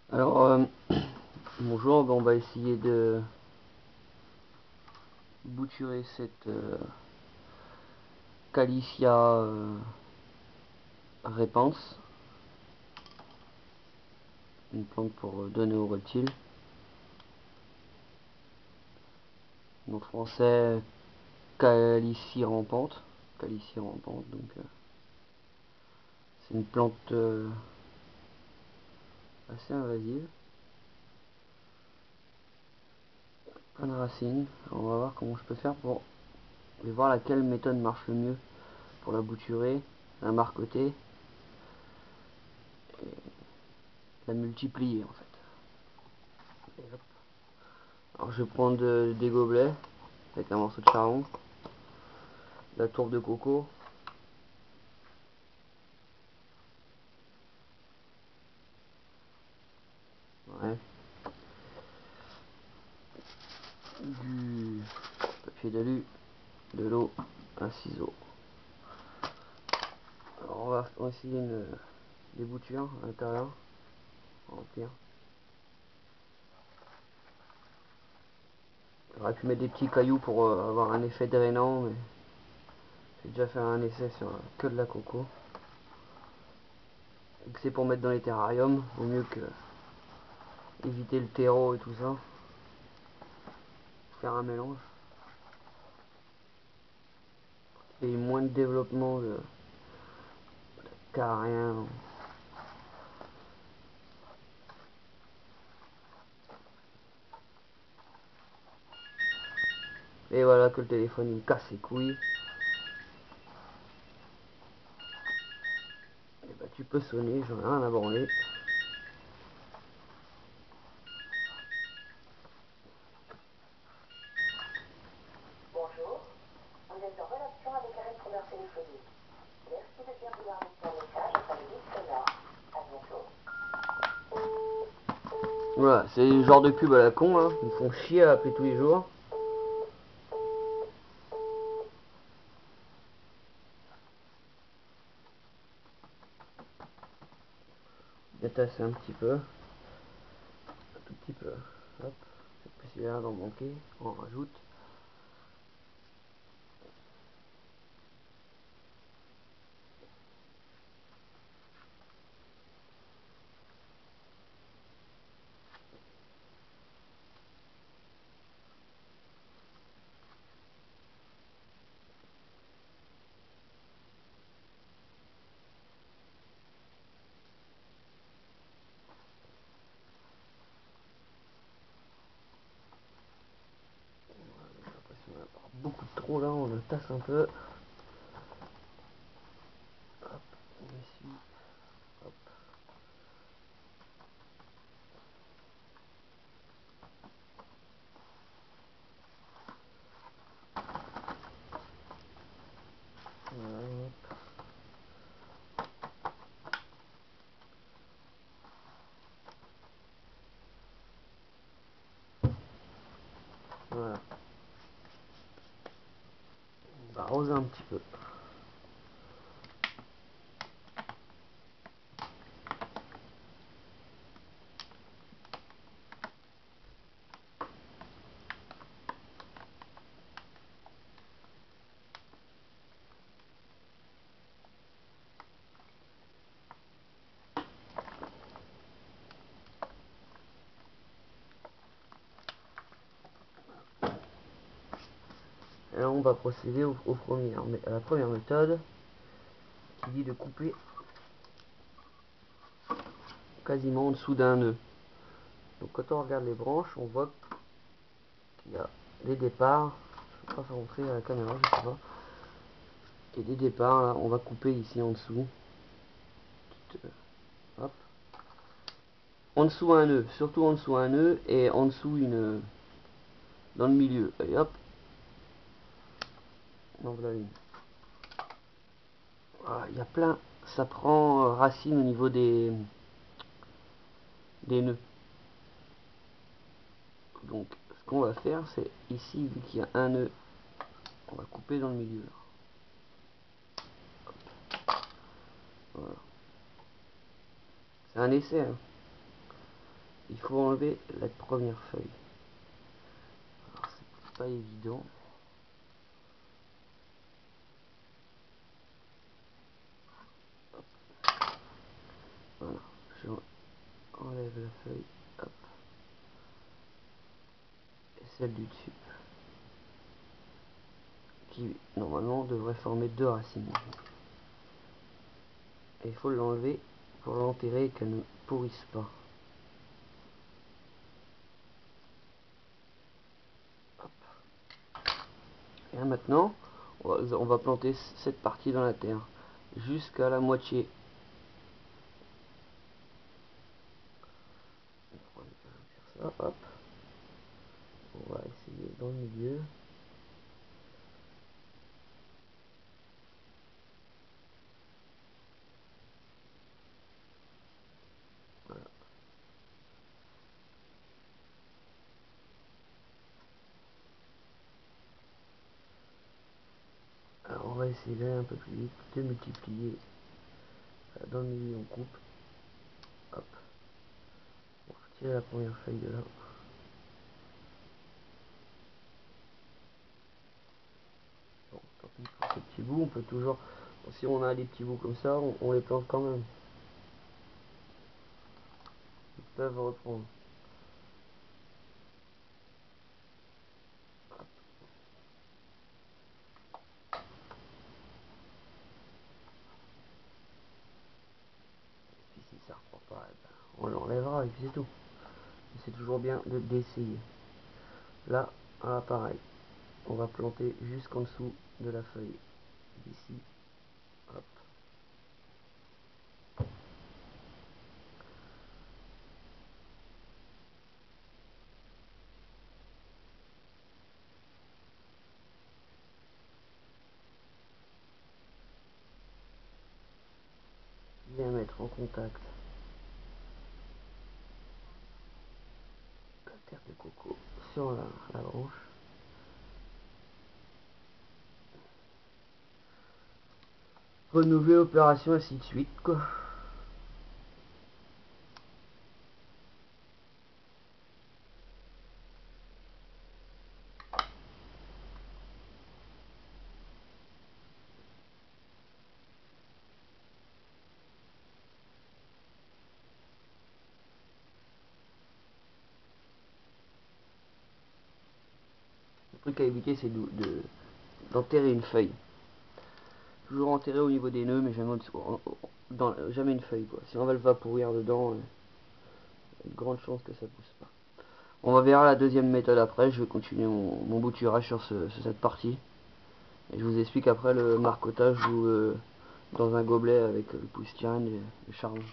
Alors, bonjour, on va essayer de bouturer cette Calicia repens, une plante pour donner aux reptiles. En français, Calicie rampante. Calicie rampante, donc c'est une plante assez invasive. Plein de racines. Alors, on va voir comment je peux faire pour. Je vais voir laquelle méthode marche le mieux pour la bouturer, la marcoter et la multiplier en fait. Et hop. Alors je vais prendre des gobelets avec un morceau de charbon, la tourbe de coco, ouais, du papier d'alu, de l'eau, un ciseau. Alors on va essayer des boutures à l'intérieur, remplir. J'aurais pu mettre des petits cailloux pour avoir un effet drainant, mais j'ai déjà fait un essai sur que de la coco. Et que c'est pour mettre dans les terrariums, vaut mieux que éviter le terreau et tout ça. Faire un mélange. Et moins de développement de carrière. Et voilà que le téléphone il casse les couilles. Et bah tu peux sonner, j'en ai rien à branler. Bonjour, vous êtes en relation avec un répondeur téléphonique. Merci de bien vouloir laisser un message après le bip sonore. À bientôt. Voilà, c'est le genre de pub à la con, hein. Ils me font chier à appeler tous les jours. Détasser un petit peu. Un tout petit peu. Hop. Cette possibilité d'en manquer. On rajoute. J'ai l'impression d'en avoir beaucoup trop là, on le tasse un peu. Hop, on essuie. Hop. Voilà, hop. Voilà. On va arroser un petit peu. Et là on va procéder à la première méthode qui dit de couper quasiment en dessous d'un nœud. Donc quand on regarde les branches, on voit qu'il y a des départs. Je ne vais pas faire montrer à la caméra, je sais pas. Et des départs, là, on va couper ici en dessous. Hop. En dessous un nœud, surtout en dessous un nœud et en dessous une dans le milieu. Et hop. On voilà une. Voilà, il y a plein. Ça prend racine au niveau des nœuds. Donc ce qu'on va faire, c'est ici, vu qu'il y a un nœud, on va couper dans le milieu. Voilà. C'est un essai, hein. il faut enlever la première feuille. Alors c'est pas évident. Voilà, j'enlève la feuille, hop, et celle du dessus, qui normalement devrait former deux racines. Et il faut l'enlever pour l'enterrer et qu'elle ne pourrisse pas. Hop. Et là, maintenant, on va planter cette partie dans la terre, jusqu'à la moitié. On va faire ça, hop. On va essayer dans le milieu. Voilà. Alors on va essayer d'aller un peu plus vite, de multiplier. Dans le milieu on coupe. Hop. On va retirer la première feuille de là. Bon, tant pis pour ces petits bouts, on peut toujours, si on a des petits bouts comme ça, on les plante quand même. Ils peuvent reprendre. Puis si ça reprend pas, eh ben, on l'enlèvera et puis c'est tout. C'est toujours bien d'essayer. Là, pareil, on va planter jusqu'en dessous de la feuille. D'ici, hop. Bien mettre en contact la terre de coco sur la branche. Renouveler l'opération, ainsi de suite, quoi. Le truc à éviter, c'est d'enterrer une feuille. Toujours enterrer au niveau des nœuds, mais jamais une feuille, quoi. Sinon, elle va pourrir dedans. Il y a de grandes chances que ça pousse pas. On va verra la deuxième méthode après. Je vais continuer mon bouturage sur cette partie. Et je vous explique après le marcotage dans un gobelet avec le pousse-tien et le charbon.